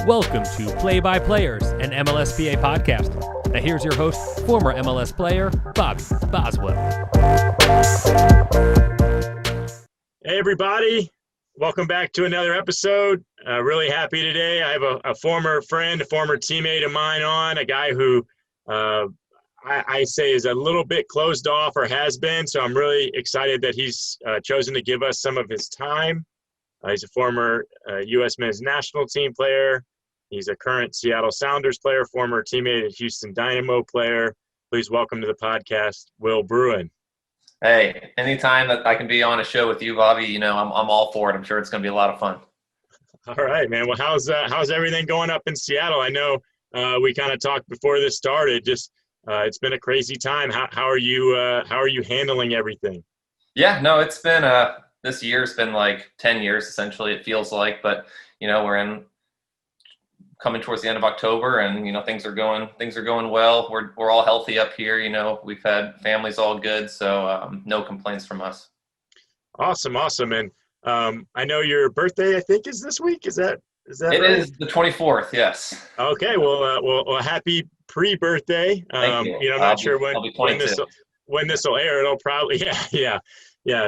Welcome to Play by Players, an MLSPA podcast. Now here's your host, former MLS player, Bobby Boswell. Hey everybody, welcome back to another episode. Really happy today. I have a former friend, a former teammate of mine on, a guy who I say is a little bit closed off or has been, so I'm really excited that he's chosen to give us some of his time. He's a former U.S. men's national team player. He's a current Seattle Sounders player, former teammate at Houston Dynamo player. Please welcome to the podcast, Will Bruin. Hey, anytime that I can be on a show with you, Bobby, you know, I'm all for it. I'm sure it's going to be a lot of fun. All right, man. Well, how's everything going up in Seattle? I know we kind of talked before this started. Just it's been a crazy time. How are you handling everything? Yeah, no, it's been this year's been like 10 years essentially. It feels like, but you know, we're coming towards the end of October, and you know things are going well. We're all healthy up here. You know, we've had families all good, so no complaints from us. Awesome. And I know your birthday, I think, is this week. Is that It right? is the 24th. Yes. Okay. Well, happy pre-birthday. Thank you. I'm not sure I'll be 22. when this will air. It'll probably yeah.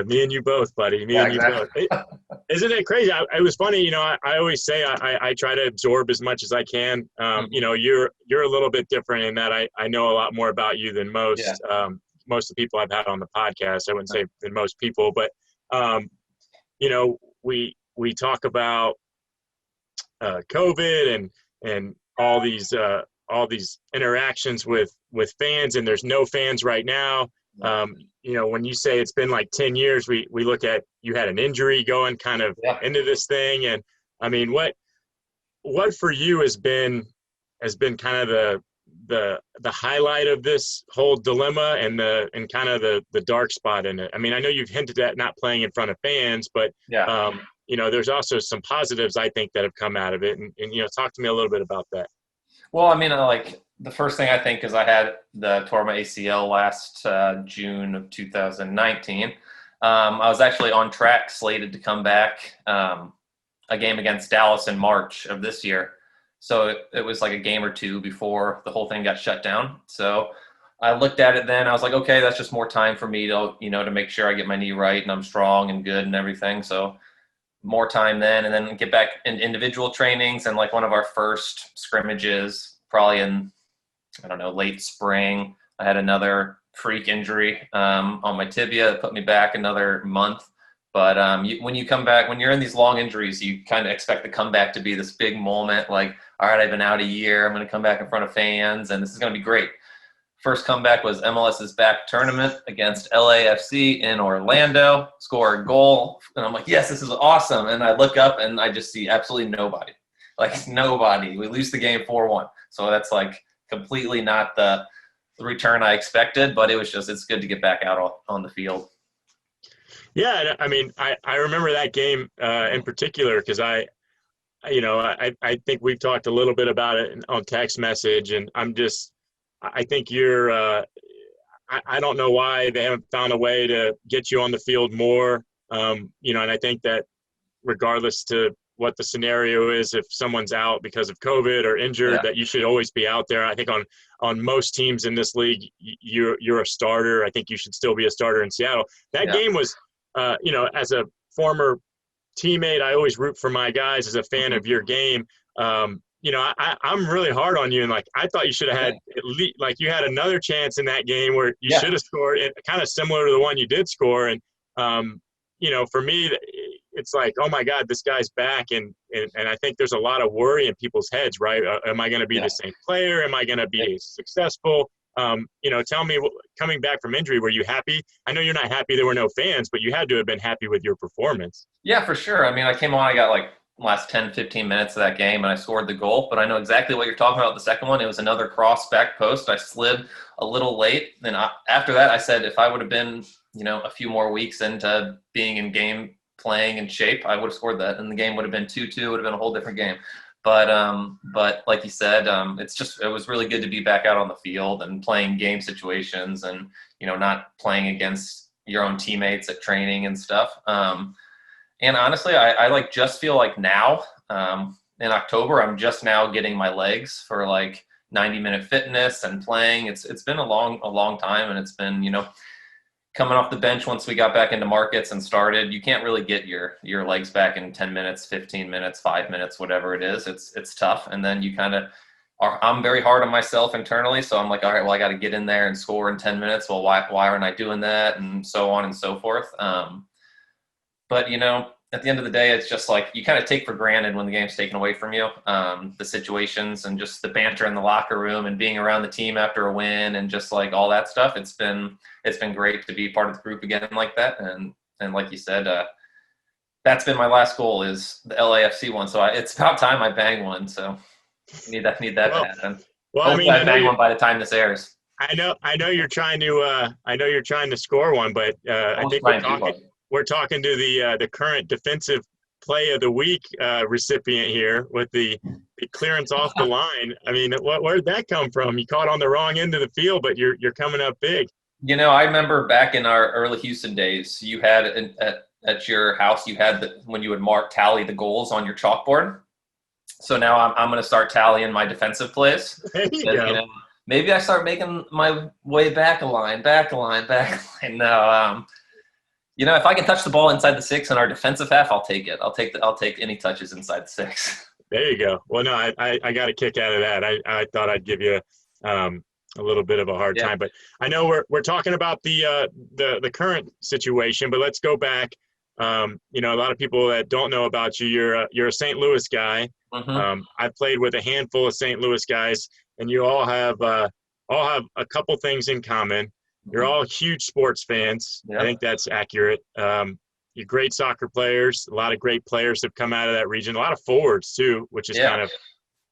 Me and you both, buddy. Me yeah, and exactly. you both. Isn't it crazy? It was funny. You know, I always say I try to absorb as much as I can. You know, you're a little bit different in that I know a lot more about you than most. Yeah. Most of the people I've had on the podcast, I wouldn't say than most people, but you know, we talk about COVID and all these interactions with fans, and there's no fans right now. You know, when you say it's been like 10 years, we look at, you had an injury going kind of into this thing. And I mean, what for you has been kind of the highlight of this whole dilemma and kind of the dark spot in it? I mean, I know you've hinted at not playing in front of fans, but you know, there's also some positives I think that have come out of it. And you know, talk to me a little bit about that. Well, I mean, like the first thing I think is I had tore my ACL last June of 2019. I was actually on track, slated to come back a game against Dallas in March of this year. So it was like a game or two before the whole thing got shut down. So I looked at it then. I was like, okay, that's just more time for me to, you know, to make sure I get my knee right and I'm strong and good and everything. So more time then, and then get back in individual trainings. And like one of our first scrimmages, probably in, I don't know, late spring, I had another freak injury on my tibia that put me back another month. But when you come back, when you're in these long injuries, you kind of expect the comeback to be this big moment. Like, all right, I've been out a year. I'm going to come back in front of fans, and this is going to be great. First comeback was MLS's back tournament against LAFC in Orlando, score a goal. And I'm like, yes, this is awesome. And I look up and I just see absolutely nobody. Like nobody. We lose the game 4-1. So that's like completely not the return I expected, but it's good to get back out on the field. Yeah. I mean, I remember that game in particular because I think we've talked a little bit about it on text message, and I think you're I don't know why they haven't found a way to get you on the field more. You know, and I think that regardless to what the scenario is, if someone's out because of COVID or injured, that you should always be out there. I think on most teams in this league, you're a starter. I think you should still be a starter in Seattle. That game was, you know, as a former teammate, I always root for my guys. As a fan of your game, you know, I'm really hard on you, and like I thought you should have had at least, like you had another chance in that game where you should have scored, kind of similar to the one you did score. And you know, for me, it's like, oh my God, this guy's back, and I think there's a lot of worry in people's heads, right? Am I going to be the same player? Am I going to be successful? You know, tell me, coming back from injury, were you happy? I know you're not happy there were no fans, but you had to have been happy with your performance. Yeah, for sure. I mean, I came on, I got like last 10, 15 minutes of that game, and I scored the goal, but I know exactly what you're talking about. The second one, it was another cross back post. I slid a little late. Then after that, I said, if I would have been, you know, a few more weeks into being in game, playing in shape, I would have scored that, and the game would have been 2-2. It would have been a whole different game. But like you said, it was really good to be back out on the field and playing game situations, and you know, not playing against your own teammates at training and stuff. And honestly, I like just feel like now, in October. I'm just now getting my legs for like 90-minute fitness and playing. It's been a long time, and it's been, coming off the bench once we got back into markets and started. You can't really get your legs back in 10 minutes, 15 minutes, 5 minutes, whatever it is. It's tough. And then you kind of I'm very hard on myself internally. So I'm like, all right, well, I got to get in there and score in 10 minutes. Well, why aren't I doing that? And so on and so forth. But, at the end of the day, it's just like you kind of take for granted when the game's taken away from you, the situations and just the banter in the locker room and being around the team after a win and just like all that stuff. It's been great to be part of the group again like that. And like you said, that's been my last goal is the LAFC one. So it's about time I bang one. So need that to happen. Well, hopefully I bang one by the time this airs. I know you're trying to score one, but I think we're talking to the current defensive play of the week recipient here with the clearance off the line. I mean, where'd that come from? You caught on the wrong end of the field, but you're coming up big. I remember back in our early Houston days, you had at your house, you had when you would tally the goals on your chalkboard. So now I'm going to start tallying my defensive plays. There you go. Maybe I start making my way back a line. No, if I can touch the ball inside the 6 in our defensive half, I'll take it. I'll take any touches inside the 6. There you go. Well, no, I got a kick out of that. I thought I'd give you a little bit of a hard time, but I know we're talking about the current situation, but let's go back. A lot of people that don't know about you, you're a St. Louis guy. Mm-hmm. I've played with a handful of St. Louis guys, and you all have a couple things in common. You're all huge sports fans. Yep. I think that's accurate. You're great soccer players. A lot of great players have come out of that region. A lot of forwards too, which is kind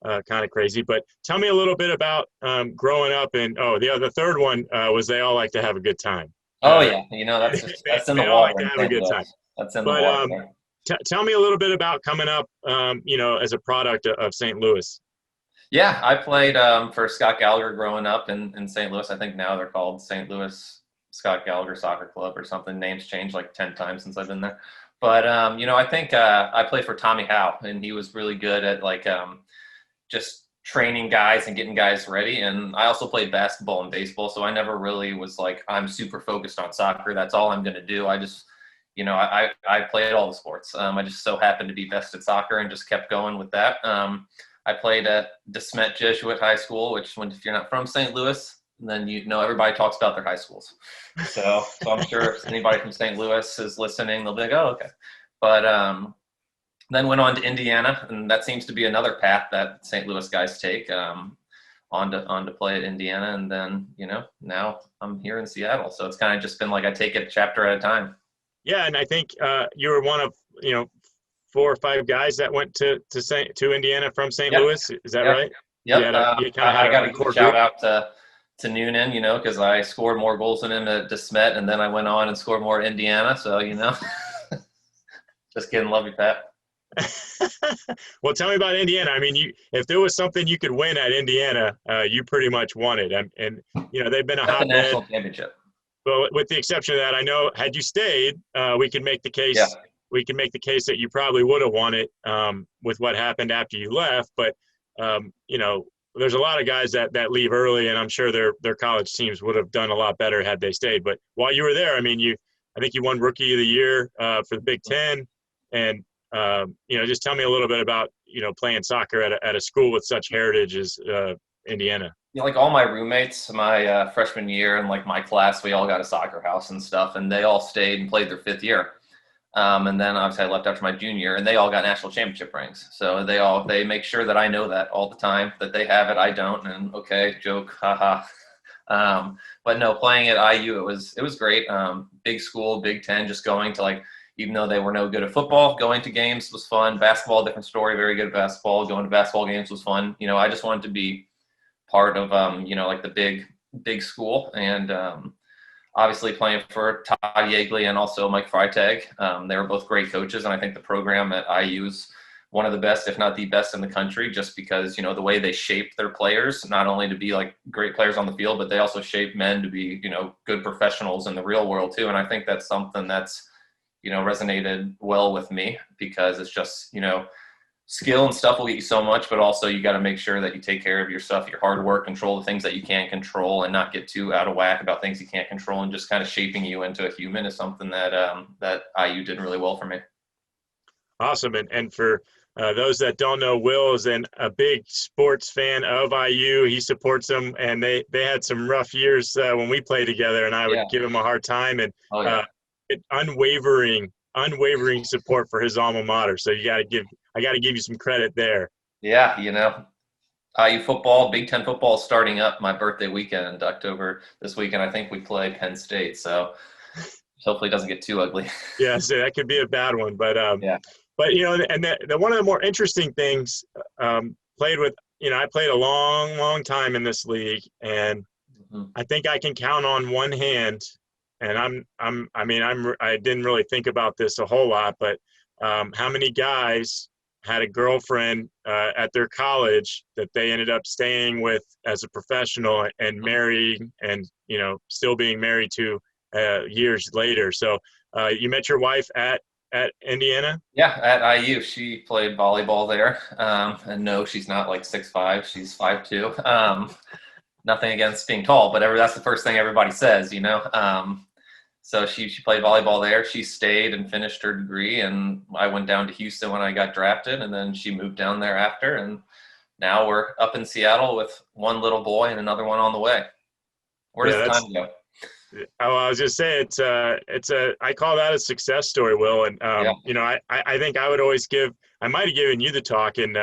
of crazy. But tell me a little bit about growing up. And the third one was they all like to have a good time. Oh yeah, that's in the water. Like to have a good time. That's in the water. Tell me a little bit about coming up, as a product of St. Louis. Yeah, I played for Scott Gallagher growing up in St. Louis. I think now they're called St. Louis Scott Gallagher Soccer Club or something. Names changed like 10 times since I've been there. But, I think I played for Tommy Howe, and he was really good at just training guys and getting guys ready. And I also played basketball and baseball, so I never really was like, I'm super focused on soccer. That's all I'm going to do. I just I played all the sports. I just so happened to be best at soccer and just kept going with that. I played at DeSmet Jesuit High School, which if you're not from St. Louis, then everybody talks about their high schools. So I'm sure if anybody from St. Louis is listening, they'll be like, oh, okay. But then went on to Indiana, and that seems to be another path that St. Louis guys take on to play at Indiana. And then, now I'm here in Seattle. So it's kind of just been like I take it a chapter at a time. Yeah, and I think you were one of 4 or 5 guys that went to Indiana from St. Louis. Is that right? Yeah. I got a good shout out to Noonan, because I scored more goals than him at DeSmet, and then I went on and scored more at Indiana. So just kidding, love you, Pat. Well, tell me about Indiana. I mean, if there was something you could win at Indiana, you pretty much won it. And they've been a hotbed. National championship. But with the exception of that, I know had you stayed, we could make the case. Yeah. We can make the case that you probably would have won it with what happened after you left. But there's a lot of guys that leave early, and I'm sure their college teams would have done a lot better had they stayed. But while you were there, I mean, I think you won Rookie of the Year for the Big Ten, and just tell me a little bit about playing soccer at a school with such heritage as Indiana. Like all my roommates, my freshman year and like my class, we all got a soccer house and stuff, and they all stayed and played their 5th year. And then obviously I left after my junior year, and they all got national championship rings. So they make sure that I know that all the time, that they have it, I don't. And okay, joke, haha. But no, playing at IU, it was great. Big school, Big Ten, just going to even though they were no good at football, going to games was fun. Basketball, different story, very good at basketball. Going to basketball games was fun. I just wanted to be part of, the big school. And obviously playing for Todd Yeagley and also Mike Freitag. They were both great coaches, and I think the program at IU is one of the best, if not the best in the country, just because, the way they shape their players, not only to be great players on the field, but they also shape men to be, good professionals in the real world too. And I think that's something that's, resonated well with me, because it's just, skill and stuff will get you so much, but also you got to make sure that you take care of your stuff, your hard work, control the things that you can't control, and not get too out of whack about things you can't control, and just kind of shaping you into a human is something that that IU did really well for me. Awesome. And for those that don't know, Will is a big sports fan of IU. He supports them, and they had some rough years when we played together, and I would give him a hard time, and unwavering support for his alma mater. So I got to give you some credit there. Yeah, IU football, Big Ten football is starting up my birthday weekend, October this weekend. I think we play Penn State, so hopefully it doesn't get too ugly. Yeah, so that could be a bad one, but yeah. But and the one of the more interesting things, I played a long time in this league, and I think I can count on one hand. And I didn't really think about this a whole lot, but how many guys had a girlfriend at their college that they ended up staying with as a professional and marrying, and still being married to years later. So you met your wife at Indiana? Yeah, at IU. She played volleyball there. And no, she's not like 6'5". She's 5'2". Nothing against being tall, but that's the first thing everybody says, So she played volleyball there. She stayed and finished her degree, and I went down to Houston when I got drafted, and then she moved down there after, and now we're up in Seattle with one little boy and another one on the way. Where does the time go? Oh, I was just saying I call that a success story, Will. And I think I would always I might have given you the talk, and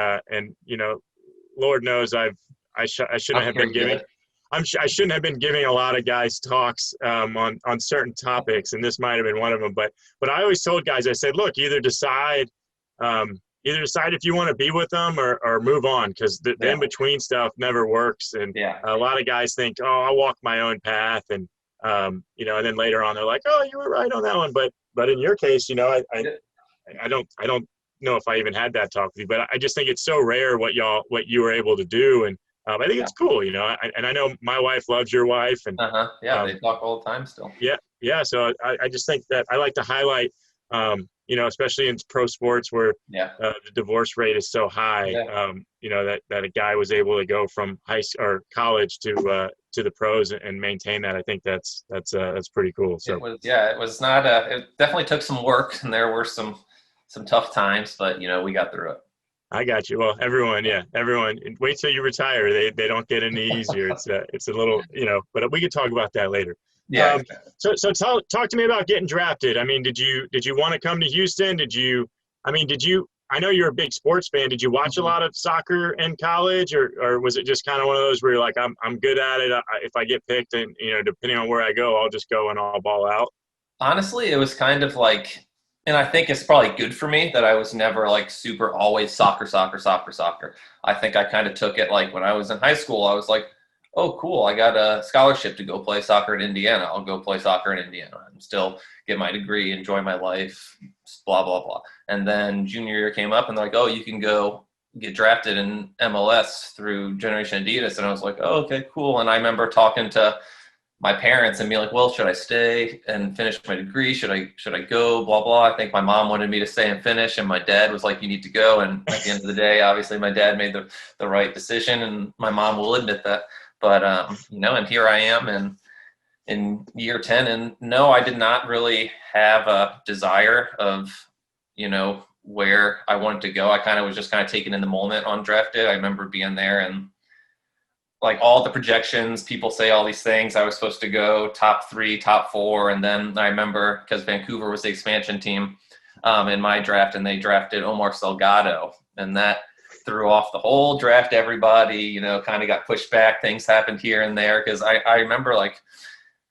Lord knows I shouldn't have been giving. I shouldn't have been giving a lot of guys talks on certain topics, and this might have been one of them. But I always told guys, I said, look, either decide if you want to be with them or move on, because the in between stuff never works. And a lot of guys think, oh, I'll walk my own path, and and then later on they're like, oh, you were right on that one. But in your case, I don't know if I even had that talk with you, but I just think it's so rare what you were able to do. And I think it's cool, and I know my wife loves your wife, and they talk all the time still. Yeah. So I just think that I like to highlight, especially in pro sports where the divorce rate is so high, that a guy was able to go from high school or college to the pros and maintain that. I think that's pretty cool. So it was not it definitely took some work, and there were some tough times, but we got through it. I got you. Well, everyone. Wait till you retire. They don't get any easier. It's a little, but we could talk about that later. Yeah. So talk to me about getting drafted. I mean, did you want to come to Houston? I know you're a big sports fan. Did you watch a lot of soccer in college, or was it just kind of one of those where you're like, I'm good at it. If I get picked, and depending on where I go, I'll just go and I'll ball out? Honestly, it was kind of like, and I think it's probably good for me that I was never like super always soccer. I think I kind of took it like when I was in high school, I was like, oh, cool, I got a scholarship to go play soccer in Indiana. I'll go play soccer in Indiana and still get my degree, enjoy my life, blah, blah, blah. And then junior year came up, and they're like, oh, you can go get drafted in MLS through Generation Adidas. And I was like, oh, okay, cool. And I remember talking to my parents and being like, well, should I stay and finish my degree? Should I go? Blah, blah. I think my mom wanted me to stay and finish, and my dad was like, you need to go. And at the end of the day, obviously my dad made the right decision, and my mom will admit that. But, and here I am in year 10. And no, I did not really have a desire of, where I wanted to go. I kind of was just taken in the moment on draft day. I remember being there, and like all the projections, people say all these things. I was supposed to go top 3, top 4. And then I remember, because Vancouver was the expansion team in my draft, and they drafted Omar Salgado, and that threw off the whole draft. Everybody, kind of got pushed back. Things happened here and there. Because I remember, like,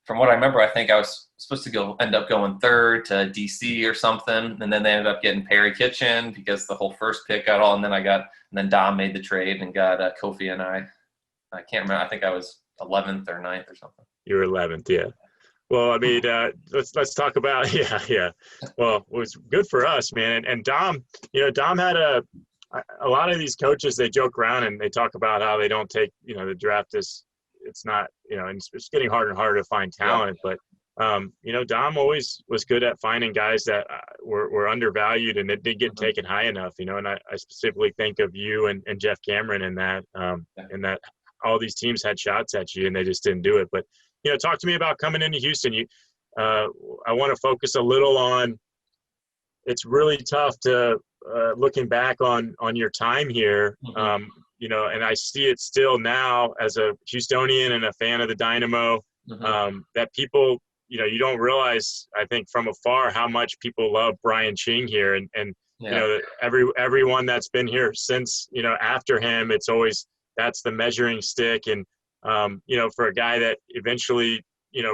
from what I remember, I think I was supposed to end up going 3rd to DC or something. And then they ended up getting Perry Kitchen because the whole first pick got all. And then Dom made the trade and got Kofi, and I can't remember. I think I was 11th or 9th or something. You were 11th, yeah. Well, I mean, let's talk about yeah. Well, it was good for us, man. And Dom, Dom had a lot of these coaches. They joke around and they talk about how they don't take, the draft is. It's not, and it's getting harder and harder to find talent. But Dom always was good at finding guys that were undervalued and that didn't get taken high enough, and I specifically think of you and Jeff Cameron in that, and that all these teams had shots at you and they just didn't do it. But, talk to me about coming into Houston. I want to focus a little on, it's really tough to, looking back on your time here, and I see it still now as a Houstonian and a fan of the Dynamo, that people, you don't realize, I think, from afar how much people love Brian Ching here. And everyone that's been here since, after him, it's always, that's the measuring stick. And, for a guy that eventually,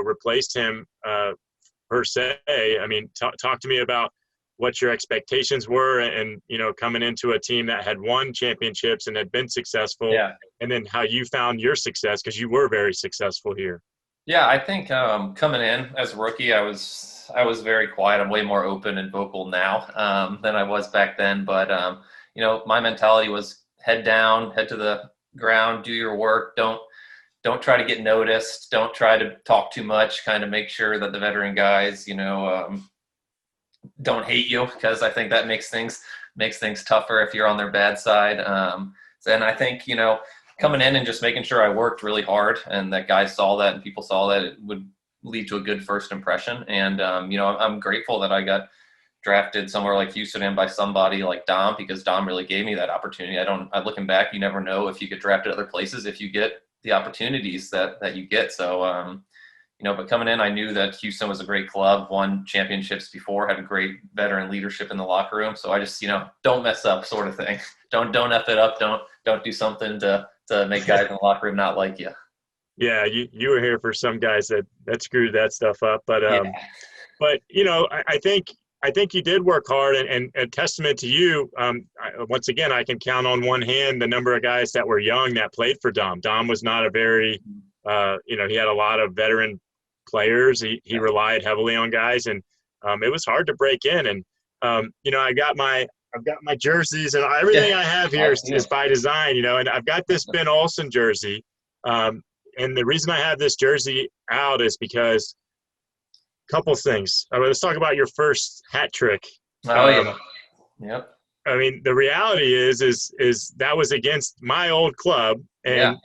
replaced him, per se, I mean, talk to me about what your expectations were and, coming into a team that had won championships and had been successful, and then how you found your success, because you were very successful here. Yeah, I think coming in as a rookie, I was very quiet. I'm way more open and vocal now than I was back then. But my mentality was head down, head to the ground, do your work. Don't try to get noticed. Don't try to talk too much. Kind of make sure that the veteran guys, don't hate you, because I think that makes things tougher if you're on their bad side. And I think coming in and just making sure I worked really hard and that guys saw that and people saw that, it would lead to a good first impression. And, I'm grateful that I got drafted somewhere like Houston and by somebody like Dom, because Dom really gave me that opportunity. Looking back, you never know if you get drafted other places, if you get the opportunities that you get. So, but coming in, I knew that Houston was a great club, won championships before, had a great veteran leadership in the locker room. So I just, don't mess up, sort of thing. Don't F it up. Don't do something to make guys in the locker room not like you. Yeah, you were here for some guys that screwed that stuff up. But but I think you did work hard, and a testament to you. Once again, I can count on one hand the number of guys that were young that played for Dom. Dom was not a very, he had a lot of veteran players. He relied heavily on guys, and it was hard to break in. And I've got my jerseys, and everything I have here is by design. And I've got this Ben Olsen jersey, and the reason I have this jersey out is because couple things. Let's talk about your first hat trick. Yep. I mean, the reality is that was against my old club, and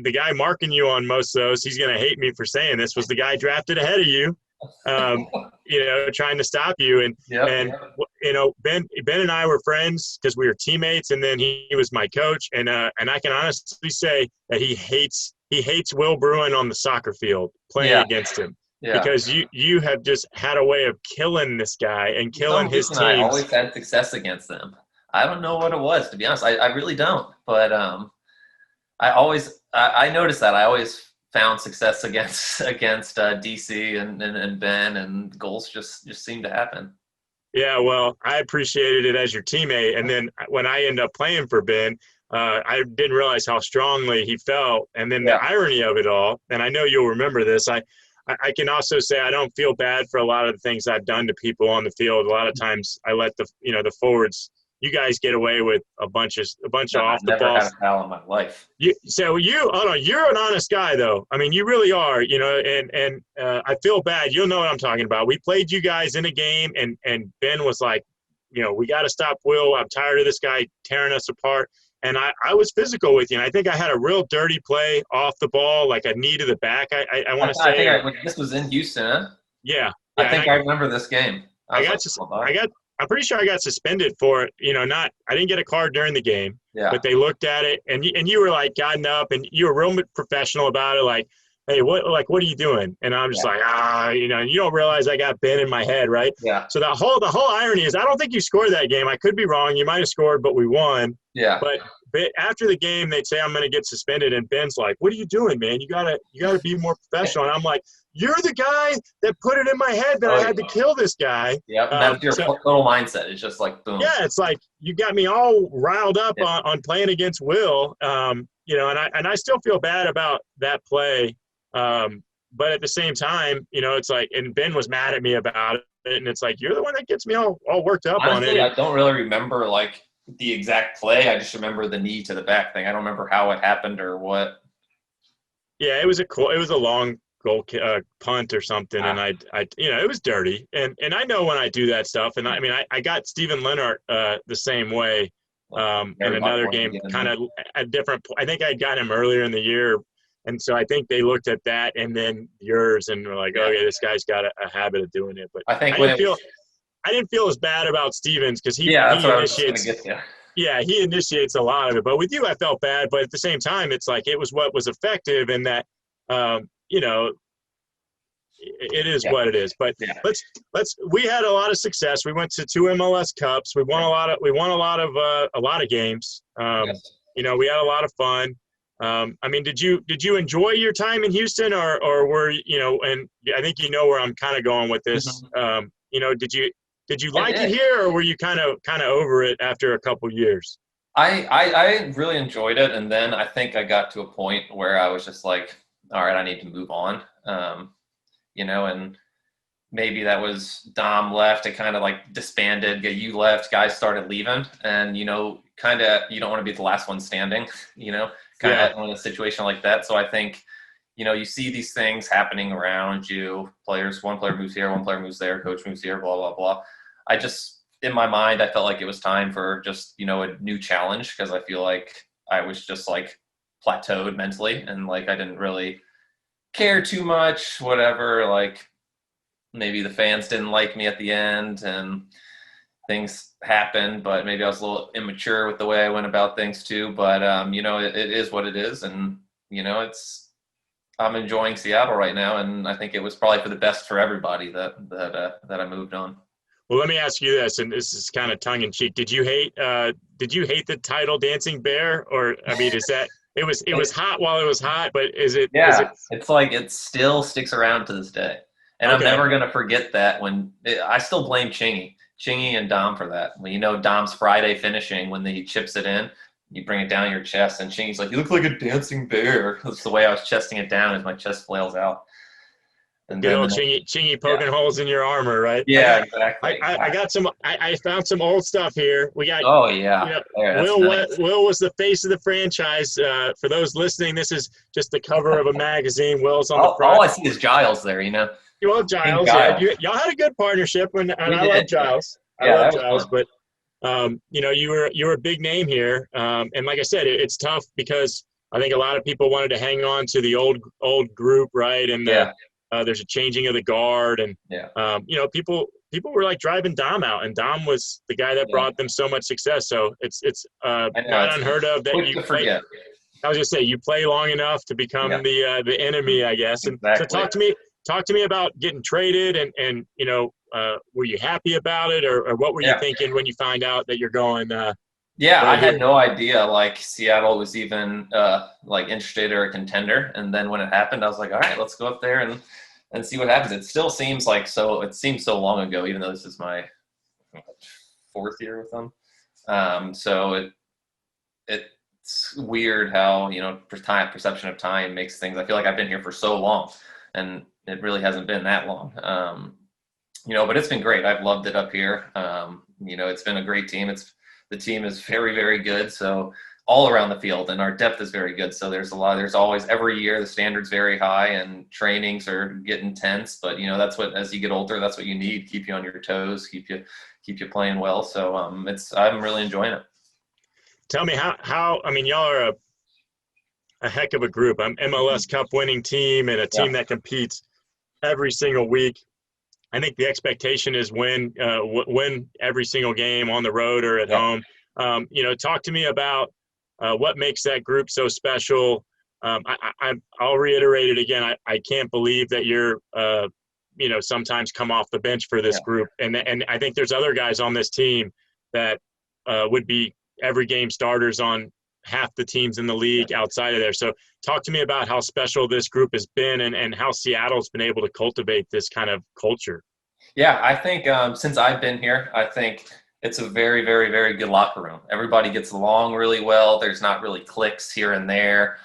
the guy marking you on most of those, he's going to hate me for saying this, was the guy drafted ahead of you, trying to stop you. And Ben and I were friends because we were teammates, and then he was my coach, and I can honestly say that he hates Will Bruin on the soccer field playing against him. Yeah. Because you have just had a way of killing this guy and killing his teams. I always had success against them. I don't know what it was, to be honest. I really don't. But I noticed that I always found success against DC and Ben, and goals just seemed to happen. Yeah, well, I appreciated it as your teammate, and then when I ended up playing for Ben, I didn't realize how strongly he felt, and then the irony of it all. And I know you'll remember this. I can also say I don't feel bad for a lot of the things I've done to people on the field. A lot of times I let the forwards, you guys get away with a bunch of off the ball. I've never had a foul in my life. You're an honest guy though. I mean, you really are, and I feel bad. You'll know what I'm talking about. We played you guys in a game, and Ben was like, we got to stop Will. I'm tired of this guy tearing us apart. And I was physical with you, and I think I had a real dirty play off the ball, like a knee to the back. I want to say. I think this was in Houston, huh? Yeah. I think I remember this game. I'm pretty sure I got suspended for it. I didn't get a card during the game, but they looked at it, and you were like gotten up, and you were real professional about it, like, hey, what are you doing? And I'm just like, you don't realize I got Ben in my head, right? Yeah. So the whole irony is I don't think you scored that game. I could be wrong. You might have scored, but we won. Yeah. But after the game, they'd say I'm going to get suspended, and Ben's like, "What are you doing, man? You gotta be more professional." And I'm like, "You're the guy that put it in my head that I had to kill this guy." Yeah, that's your total mindset. It's just like boom. Yeah, it's like you got me all riled up on playing against Will. And I still feel bad about that play. But at the same time, it's like, and Ben was mad at me about it, and it's like, you're the one that gets me all worked up. Honestly, on it. I don't really remember like the exact play. I just remember the knee to the back thing. I don't remember how it happened or what. Yeah, it was a long punt or something, and I it was dirty, and I know when I do that stuff, and I got Steven Leonard the same way in another game, kind of a different. I think I got him earlier in the year, and so I think they looked at that and then yours and were like, okay, this guy's got a habit of doing it. But I think I didn't feel as bad about Stevens because he that's what initiates. I was going to get to. Yeah, he initiates a lot of it. But with you, I felt bad. But at the same time, it's like it was what was effective, and that it is what it is. But let's. We had a lot of success. We went to 2 MLS Cups. We won a lot of games. We had a lot of fun. Did you enjoy your time in Houston, or were and I think where I'm kind of going with this. Did you like it here, or were you kind of over it after a couple years? I really enjoyed it, and then I think I got to a point where I was just like, all right, I need to move on. And maybe that was Dom left. It kind of like disbanded. You left, guys started leaving, and kind of you don't want to be the last one standing. In a situation like that. So I think you see these things happening around you. One player moves here, one player moves there, coach moves here, blah blah blah. In my mind, I felt like it was time for just a new challenge, because I feel like I was just like plateaued mentally, and like I didn't really care too much, whatever. Like maybe the fans didn't like me at the end, and things happened, but maybe I was a little immature with the way I went about things too. But it is what it is, and I'm enjoying Seattle right now, and I think it was probably for the best for everybody that I moved on. Well, let me ask you this, and this is kind of tongue in cheek. Did you hate the title Dancing Bear, or is that it was hot while it was hot, but is it? Yeah, it's like it still sticks around to this day, and I'm never gonna forget that. I still blame Chingy and Dom for that. Dom's Friday finishing when he chips it in, you bring it down your chest, and Chingy's like, "You look like a dancing bear." That's the way I was chesting it down as my chest flails out. And good old Chingy poking holes in your armor, right? Yeah, exactly. I got some. I found some old stuff here. We got. Oh yeah. Will was the face of the franchise. For those listening, this is just the cover of a magazine. Will's on the front. All I see is Giles there. You love Giles. Yeah, y'all had a good partnership, and I love Giles. I love Giles, but you were a big name here, and like I said, it's tough because I think a lot of people wanted to hang on to the old group, right? And there's a changing of the guard, and people were like driving Dom out, and Dom was the guy that brought them so much success. So it's not unheard of that you forget. I was gonna say you play long enough to become the enemy, I guess. And so talk to me about getting traded, and were you happy about it, or what were you thinking when you find out that you're going? I had no idea like Seattle was even interested or a contender, and then when it happened, I was like, all right, let's go up there and see what happens. It still seems like it seems so long ago, even though this is my 4th year with them. So it's weird how perception of time makes things. I feel like I've been here for so long, and it really hasn't been that long. But it's been great. I've loved it up here. It's been a great team. The team is very, very good. So all around the field, and our depth is very good. So there's always, every year, the standard's very high, and trainings are getting tense. But that's what, as you get older, that's what you need. Keep you on your toes, keep you playing well. So I'm really enjoying it. Tell me how y'all are a heck of a group. MLS Cup winning team, and a team that competes every single week. I think the expectation is win every single game on the road or at home. Talk to me about what makes that group so special. I'll reiterate it again. I can't believe that you're sometimes come off the bench for this group, and I think there's other guys on this team that would be every game starters on half the teams in the league outside of there. So talk to me about how special this group has been, and how Seattle's been able to cultivate this kind of culture. Yeah, I think since I've been here, I think it's a very, very, very good locker room. Everybody gets along really well. There's not really cliques here and there.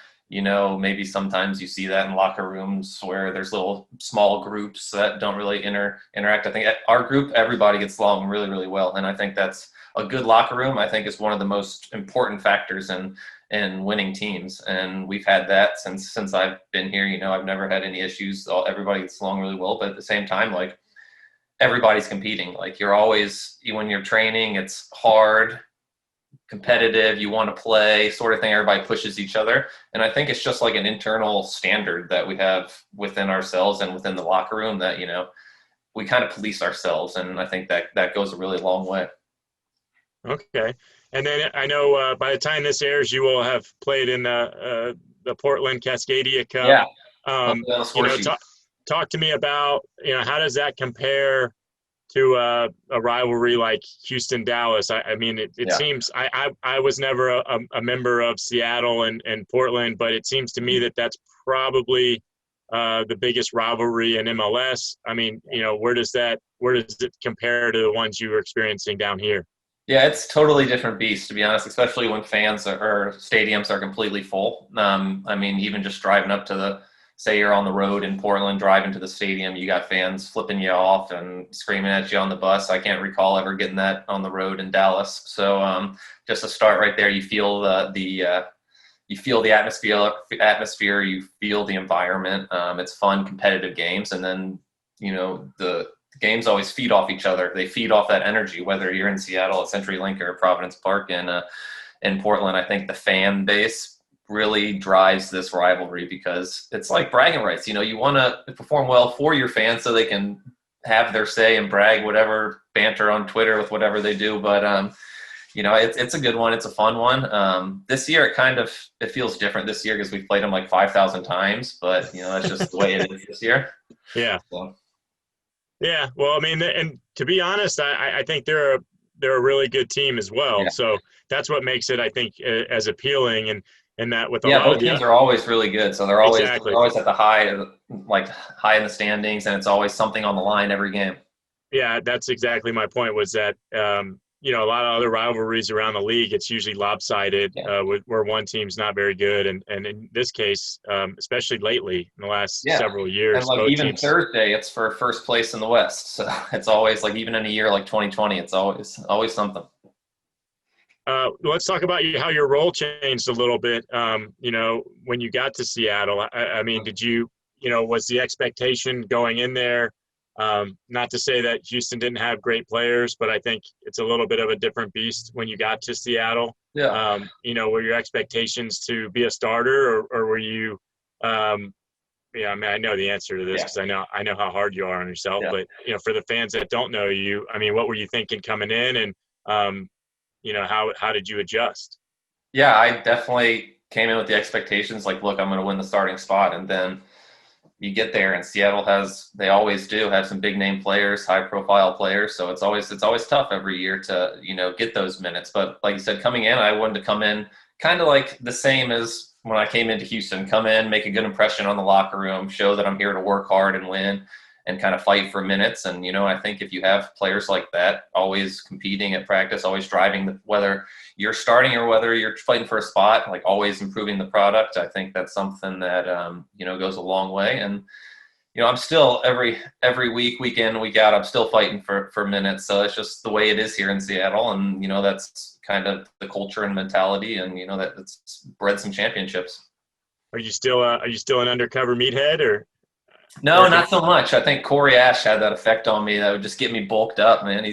Maybe sometimes you see that in locker rooms where there's little small groups that don't really interact. I think our group, everybody gets along really, really well. And I think that's a good locker room. I think is one of the most important factors in winning teams. And we've had that since I've been here. I've never had any issues. Everybody gets along really well. But at the same time, like, everybody's competing. Like, when you're training, it's hard, competitive, you want to play sort of thing. Everybody pushes each other. And I think it's just like an internal standard that we have within ourselves and within the locker room that, we kind of police ourselves. And I think that goes a really long way. Okay. And then I know by the time this airs, you will have played in the Portland Cascadia Cup. Yeah. Talk to me about, how does that compare to a rivalry like Houston-Dallas? I mean, it seems I was never a member of Seattle and Portland, but it seems to me that that's probably the biggest rivalry in MLS. I mean, where does it compare to the ones you were experiencing down here? Yeah, it's totally different beast, to be honest, especially when fans or stadiums are completely full. I mean, even just driving up to say you're on the road in Portland, driving to the stadium, you got fans flipping you off and screaming at you on the bus. I can't recall ever getting that on the road in Dallas. So just to start right there, you feel the atmosphere, you feel the environment. It's fun, competitive games. And then, the games always feed off each other. They feed off that energy, whether you're in Seattle at CenturyLink or Providence Park in Portland. I think the fan base really drives this rivalry because it's like bragging rights. You want to perform well for your fans so they can have their say and brag whatever banter on Twitter with whatever they do. But, it's a good one. It's a fun one. This year, it feels different this year because we've played them like 5,000 times, but that's just the way it is this year. Yeah. So. Yeah. Well, I mean, and to be honest, I think they're a really good team as well. Yeah. So that's what makes it, I think, as appealing. And that with a lot both of teams are always really good. So they're always at the high in the standings, and it's always something on the line every game. Yeah, that's exactly my point. Was that a lot of other rivalries around the league, it's usually lopsided, where one team's not very good, and in this case, especially lately in the last several years, and even Thursday, it's for first place in the West. So it's always even in a year like 2020, it's always something. Let's talk about how your role changed a little bit. When you got to Seattle, I mean, did you, was the expectation going in there? Not to say that Houston didn't have great players, but I think it's a little bit of a different beast when you got to Seattle. Yeah. Were your expectations to be a starter, or were you? I mean, I know the answer to this because I know how hard you are on yourself. Yeah. But for the fans that don't know you, I mean, what were you thinking coming in, and how did you adjust? Yeah, I definitely came in with the expectations like, look, I'm going to win the starting spot. And then you get there, and Seattle they always do have some big name players, high profile players. So it's always tough every year to, get those minutes. But like you said, coming in, I wanted to come in kind of like the same as when I came into Houston, come in, make a good impression on the locker room, show that I'm here to work hard and win, and kind of fight for minutes. And, I think if you have players like that, always competing at practice, always driving, whether you're starting or whether you're fighting for a spot, like always improving the product, I think that's something that, goes a long way. And, I'm still every week, week in, week out, I'm still fighting for minutes. So it's just the way it is here in Seattle. And, that's kind of the culture and mentality. And, that's bred some championships. Are you still an undercover meathead, or? No, not so much. I think Corey Ash had that effect on me. That would just get me bulked up, man.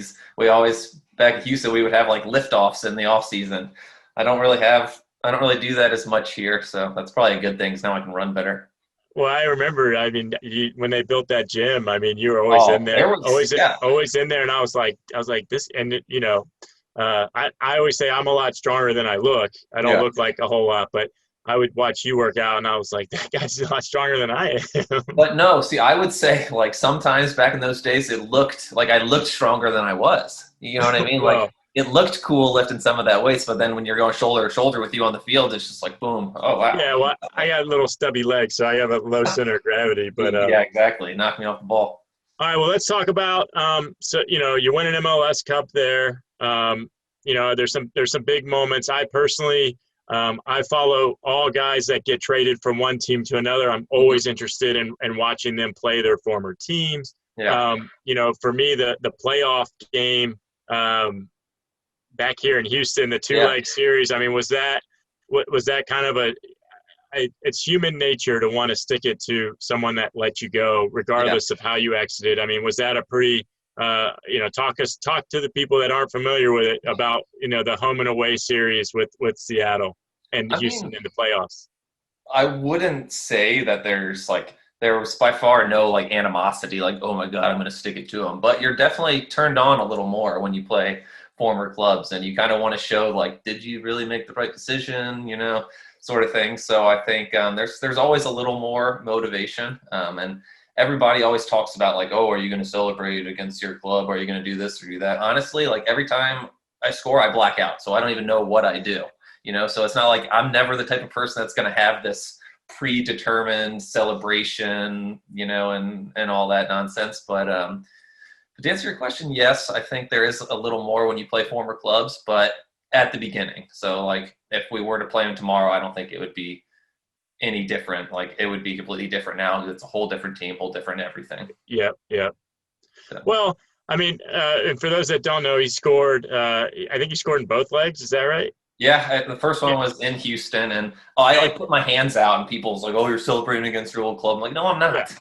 Back at Houston, we would have like liftoffs in the off season. I don't really do that as much here. So that's probably a good thing, because now I can run better. Well, I remember, when they built that gym, you were always in there, always in there. And I was like this, and I always say I'm a lot stronger than I look. I don't look like a whole lot, but I would watch you work out, and I was like, that guy's a lot stronger than I am. But no, see, I would say sometimes back in those days, it looked like I looked stronger than I was. You know what I mean? Well, it looked cool lifting some of that weight, but then when you're going shoulder to shoulder with you on the field, it's just like, boom. Oh, wow. Yeah, well, I got little stubby legs, so I have a low center of gravity. But yeah, exactly. Knock me off the ball. All right, well, let's talk about you win an MLS Cup there. There's some big moments. I personally I follow all guys that get traded from one team to another. I'm always interested in watching them play their former teams. Yeah. For me, the playoff game back here in Houston, the two-leg series, I mean, was that kind of it's human nature to want to stick it to someone that let you go, regardless of how you exited. I mean, was that a pretty, talk to the people that aren't familiar with it about, the home and away series with Seattle and Houston in the playoffs? I wouldn't say that there was by far no animosity, oh my God, I'm going to stick it to them. But you're definitely turned on a little more when you play former clubs, and you kind of want to show did you really make the right decision, sort of thing. So I think there's always a little more motivation, and everybody always talks about are you going to celebrate against your club? Are you going to do this or do that? Honestly, every time I score, I black out, so I don't even know what I do. So it's not like I'm never the type of person that's going to have this predetermined celebration, and all that nonsense. But to answer your question, yes, I think there is a little more when you play former clubs, but at the beginning. So if we were to play them tomorrow, I don't think it would be any different. It would be completely different now. It's a whole different team, whole different everything. Yeah. So. Well, I mean, and for those that don't know, he scored, I think he scored in both legs. Is that right? Yeah, the first one was in Houston, and I put my hands out, and people's like, "Oh, you're celebrating against your old club." I'm like, "No, I'm not."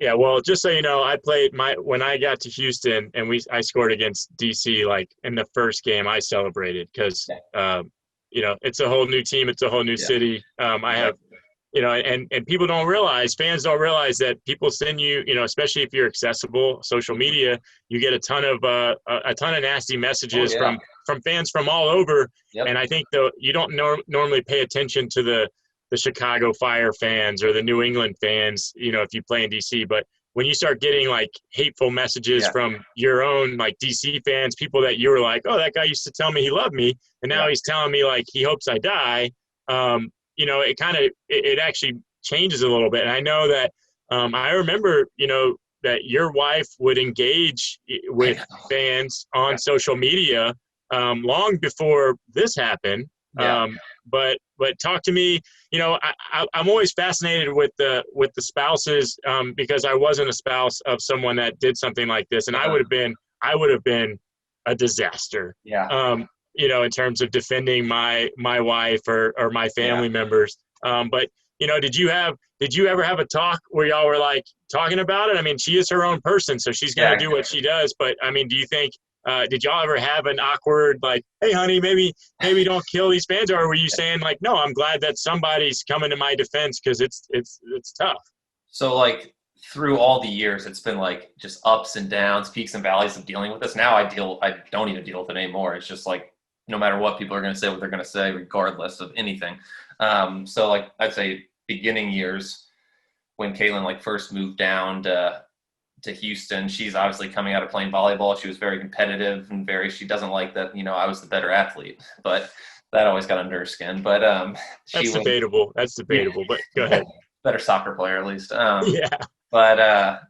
Yeah. Well, just so you know, I played when I got to Houston, and I scored against DC. In the first game, I celebrated because it's a whole new team, it's a whole new city. I have, and people don't realize, fans don't realize that people send you, especially if you're accessible, social media, you get a ton of nasty messages from fans from all over. Yep. And I think you don't normally pay attention to the Chicago Fire fans or the New England fans, if you play in DC. But when you start getting hateful messages from your own DC fans, people that you were like, oh, that guy used to tell me he loved me, and now he's telling me he hopes I die. It actually changes a little bit. And I know that I remember, that your wife would engage with fans on social media long before this happened. But talk to me, I'm always fascinated with the spouses because I wasn't a spouse of someone that did something like this. And I would have been a disaster. Yeah. In terms of defending my wife or my family members. But did you ever have a talk where y'all were talking about it? I mean, she is her own person, so she's going to do what she does. But I mean, do you think, did y'all ever have an awkward, hey honey, maybe don't kill these fans? Or were you saying no, I'm glad that somebody's coming to my defense because it's tough. So through all the years, it's been just ups and downs, peaks and valleys of dealing with this. Now I don't even deal with it anymore. It's just no matter what people are going to say, what they're going to say, regardless of anything. So I'd say beginning years when Caitlin first moved down to Houston, she's obviously coming out of playing volleyball. She was very competitive and she doesn't like that, I was the better athlete, but that always got under her skin. But That's debatable, but go ahead. Better soccer player at least. Yeah. But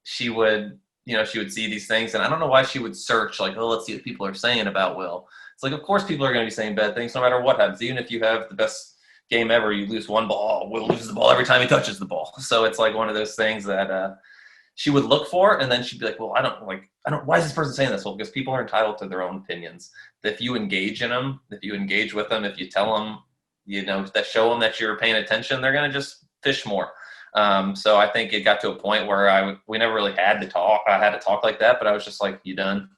she would see these things, and I don't know why she would search let's see what people are saying about Will. It's of course people are going to be saying bad things no matter what happens. Even if you have the best game ever, you lose one ball, Will loses the ball every time he touches the ball. So it's one of those things that she would look for, and then she'd be well, I don't why is this person saying this? Well, because people are entitled to their own opinions. If you engage in them, if you engage with them, if you tell them, that show them that you're paying attention, they're going to just fish more. So I think it got to a point where we never really had to talk. I had to talk like that, but I was just you done?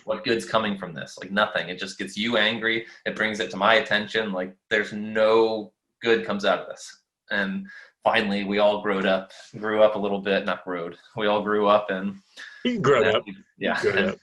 What good's coming from this? Nothing. It just gets you angry. It brings it to my attention. There's no good comes out of this. And finally, we all grew up a little bit, not growed. We all grew up and grew up. Yeah.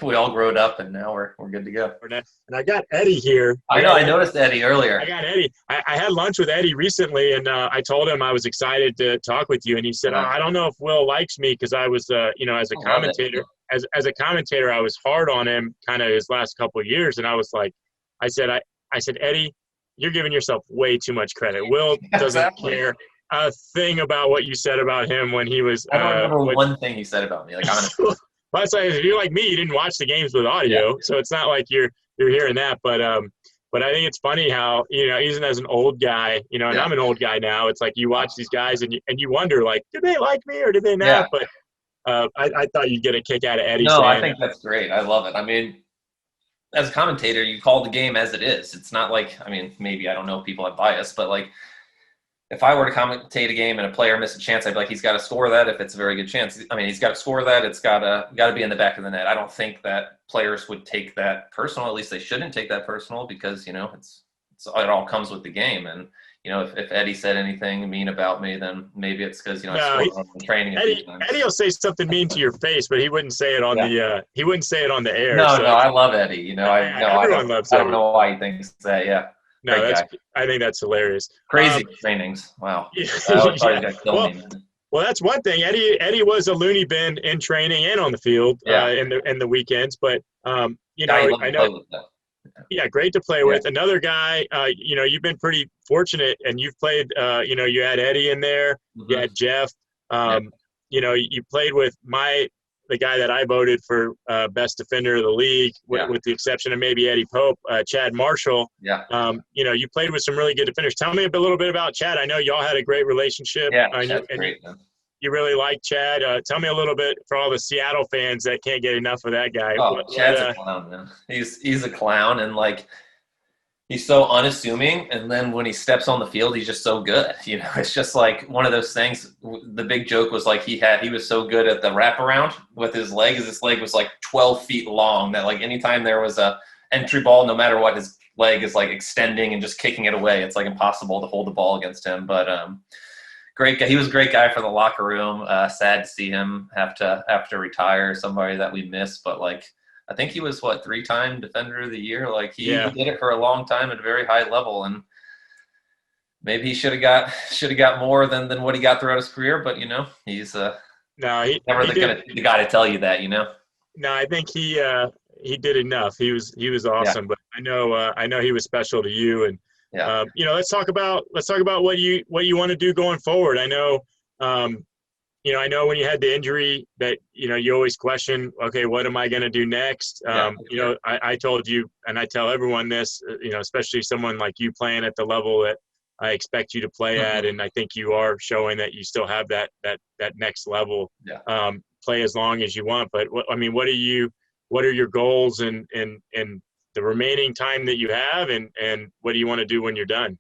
We all growed up, and now we're good to go. And I got Eddie here. I know. I noticed Eddie earlier. I got Eddie. I had lunch with Eddie recently, and I told him I was excited to talk with you. And he said, I don't know if Will likes me because I was, as a commentator. As a commentator, I was hard on him kind of his last couple of years. And I was I said, Eddie, you're giving yourself way too much credit. Will doesn't care a thing about what you said about him when he was. I don't remember one thing he said about me. Honestly. Well, if you're like me, you didn't watch the games with audio, so it's not like you're hearing that. But But I think it's funny how, even as an old guy, and I'm an old guy now, it's like you watch these guys and you wonder, like, did they like me or did they not? Yeah. But I thought you'd get a kick out of Eddie No, I saying, think that's great. I love it. I mean, as a commentator, you call the game as it is. It's not like, I mean, maybe I don't know if people have bias, but like if I were to commentate a game and a player missed a chance, I'd be like, he's got to score that if it's a very good chance. I mean, he's got to score that. It's got to be in the back of the net. I don't think that players would take that personal. At least they shouldn't take that personal because, it all comes with the game. And, if Eddie said anything mean about me, then maybe it's because, I scored on training a few times. Eddie will say something mean to your face, but he wouldn't say it on he wouldn't say it on the air. No, so I love Eddie. Everyone loves Eddie. I don't know why he thinks that. Yeah. No, I think that's hilarious. Crazy trainings. Wow. I always thought he was going to kill me. Well, that's one thing. Eddie was a loony bin in training and on the field in the weekends. But I know. Yeah, great to play with. Another guy, you've been pretty fortunate, and you've played. You had Eddie in there. Mm-hmm. You had Jeff. You played with the guy that I voted for best defender of the league, with the exception of maybe Eddie Pope, Chad Marshall. Yeah. You played with some really good defenders. Tell me a little bit about Chad. I know y'all had a great relationship. Yeah, Chad's great, man. You really like Chad. Tell me a little bit for all the Seattle fans that can't get enough of that guy. Oh, Chad's a clown, man. He's a clown, and like he's so unassuming. And then when he steps on the field, he's just so good. It's just like one of those things. The big joke was like he was so good at the wraparound with his leg. His leg was like 12 feet long. That like anytime there was a entry ball, no matter what, his leg is like extending and just kicking it away. It's like impossible to hold the ball against him. But great guy. He was a great guy for the locker room. Sad to see him have to retire. Somebody that we miss, but like I think he was 3-time defender of the year. Like he did it for a long time at a very high level, and maybe he should have got more than what he got throughout his career. But he's never the guy to tell you that. No, I think he did enough. He was awesome. But I know he was special to you. And let's talk about what you want to do going forward. I know, I know when you had the injury that, you always question, okay, what am I going to do next? I told you, and I tell everyone this, especially someone like you playing at the level that I expect you to play at. And I think you are showing that you still have that next level, play as long as you want. But what are your goals and the remaining time that you have, and what do you want to do when you're done?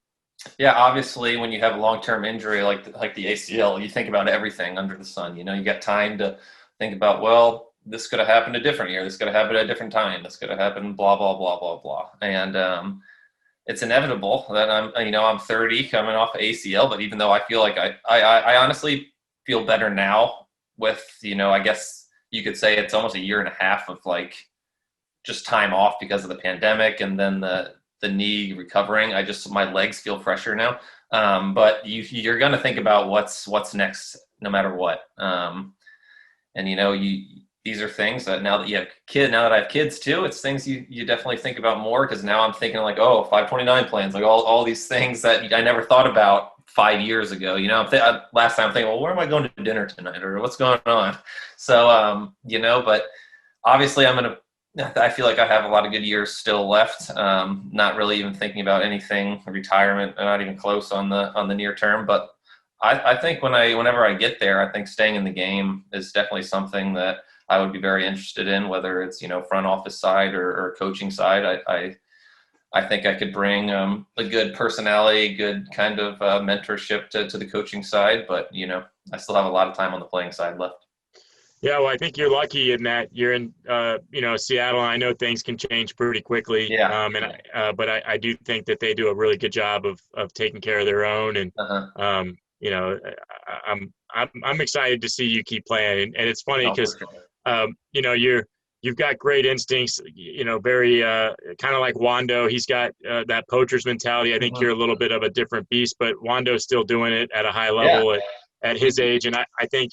Yeah, obviously, when you have a long-term injury like the ACL, you think about everything under the sun. You got time to think about, well, this could have happened a different year. This could have happened at a different time. This could have happened, blah, blah, blah, blah, blah. And it's inevitable that I'm 30 coming off of ACL, but even though I feel like I honestly feel better now with, I guess you could say it's almost a year and a half of like just time off because of the pandemic and then the knee recovering. My legs feel fresher now. But you're going to think about what's next no matter what. These are things that now that I have kids too, it's things you definitely think about more, because now I'm thinking like, 529 plans, like all these things that I never thought about 5 years ago. Last time I'm thinking, well, where am I going to dinner tonight, or what's going on? So, but obviously I feel like I have a lot of good years still left. Not really even thinking about anything, retirement, not even close on the near term. But I think whenever I get there, I think staying in the game is definitely something that I would be very interested in, whether it's, front office side or coaching side. I think I could bring a good personality, good kind of mentorship to the coaching side. But, I still have a lot of time on the playing side left. Yeah, well, I think you're lucky in that you're in, Seattle. And I know things can change pretty quickly. Yeah. But I do think that they do a really good job of taking care of their own. And, I'm excited to see you keep playing. And it's funny because, you've got great instincts, very kind of like Wando. He's got that poacher's mentality. I think you're a little bit of a different beast, but Wando's still doing it at a high level at his age. And I think,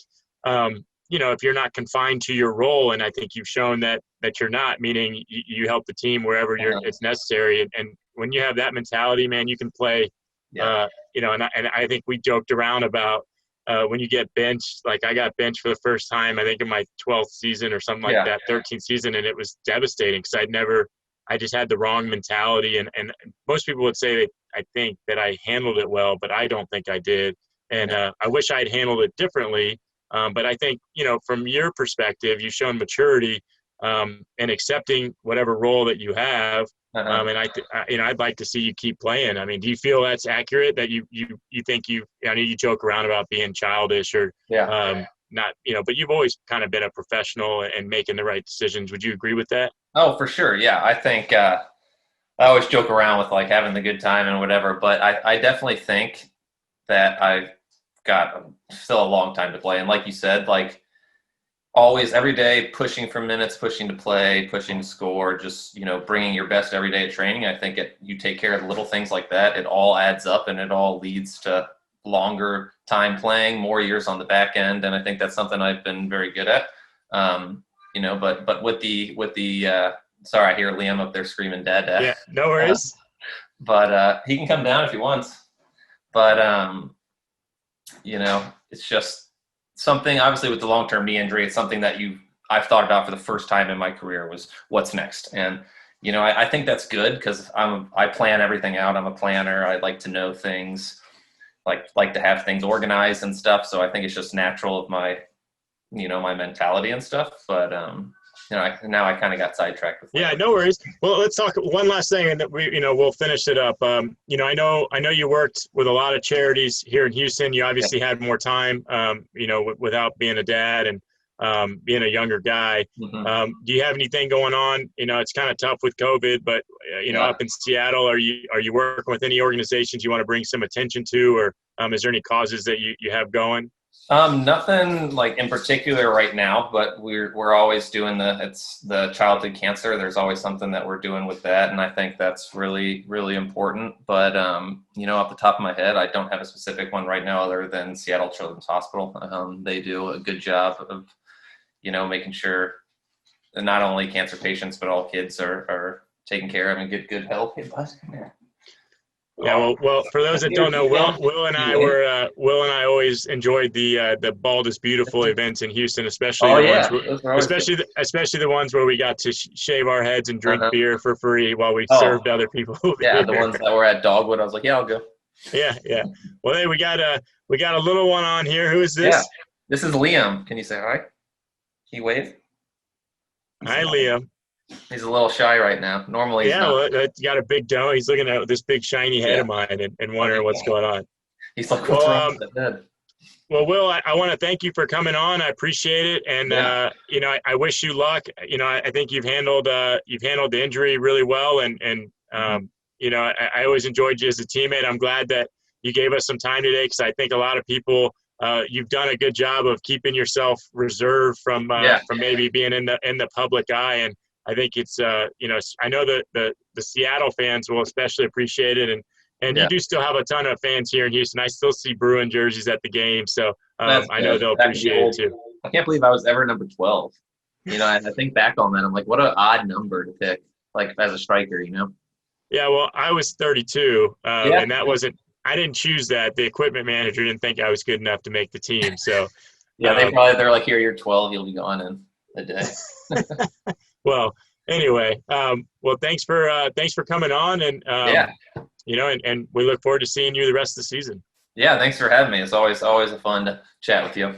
if you're not confined to your role, and I think you've shown that you're not, meaning you help the team wherever it's necessary. And when you have that mentality, man, you can play, and I think we joked around about when you get benched, like I got benched for the first time, I think in my 12th season or something like that, 13th season. And it was devastating because I'd I just had the wrong mentality. And most people would say that I think that I handled it well, but I don't think I did. And I wish I'd handled it differently. But I think, from your perspective, you've shown maturity and accepting whatever role that you have. Uh-huh. And I'd like to see you keep playing. I mean, do you feel that's accurate, that you think I know you joke around about being childish or not, but you've always kind of been a professional and making the right decisions. Would you agree with that? Oh, for sure. Yeah. I think I always joke around with like having the good time and whatever, but I definitely think that I've got still a long time to play. And like you said, like always every day pushing for minutes, pushing to play, pushing to score, just, bringing your best every day at training. I think you take care of the little things like that. It all adds up and it all leads to longer time playing, more years on the back end. And I think that's something I've been very good at. But with the sorry, I hear Liam up there screaming dad. Yeah, no worries. But he can come down if he wants. But, it's just something, obviously with the long-term knee injury, it's something that I've thought about for the first time in my career was what's next. And, I think that's good because I plan everything out. I'm a planner. I like to know things, like to have things organized and stuff. So I think it's just natural of my, my mentality and stuff. But, now I kind of got sidetracked with Yeah, no worries. Well, let's talk one last thing, and we'll finish it up. I know you worked with a lot of charities here in Houston. You obviously had more time, without being a dad and being a younger guy. Mm-hmm. Do you have anything going on? It's kind of tough with COVID, but up in Seattle, are you working with any organizations you want to bring some attention to, or is there any causes that you have going? Nothing like in particular right now, but we're always doing it's the childhood cancer. There's always something that we're doing with that. And I think that's really, really important. But, off the top of my head, I don't have a specific one right now other than Seattle Children's Hospital. They do a good job of, making sure that not only cancer patients, but all kids are taken care of and get good health. Hey, bud. Yeah, well, for those that don't know, Will and I always enjoyed the Bald is Beautiful events in Houston, especially especially the ones where we got to shave our heads and drink beer for free while we served other people. Yeah, the ones that were at Dogwood, I was like, yeah, I'll go. Yeah. Well, hey, we got a little one on here. Who is this? Yeah, this is Liam. Can you say hi? Can you wave? Hi, Liam. He's a little shy right now. Normally, he's not. Well, he's got a big dome. He's looking at this big shiny head of mine and wondering what's going on. He's like, what's wrong with that head? Well, Will, I want to thank you for coming on. I appreciate it, and I wish you luck. I think you've handled the injury really well, and I always enjoyed you as a teammate. I'm glad that you gave us some time today because I think a lot of people. You've done a good job of keeping yourself reserved from maybe being in the public eye, and I think it's I know that the Seattle fans will especially appreciate it, and you do still have a ton of fans here in Houston. I still see Bruin jerseys at the game, so I know they'll appreciate it too. I can't believe I was ever number 12. I think back on that, I'm like, what an odd number to pick, like as a striker, Yeah, well, I was 32, and that wasn't. I didn't choose that. The equipment manager didn't think I was good enough to make the team. So yeah, they're like, here, you're 12, you'll be gone in a day. Well, anyway, well, thanks for coming on, and and we look forward to seeing you the rest of the season. Yeah, thanks for having me. It's always a fun to chat with you.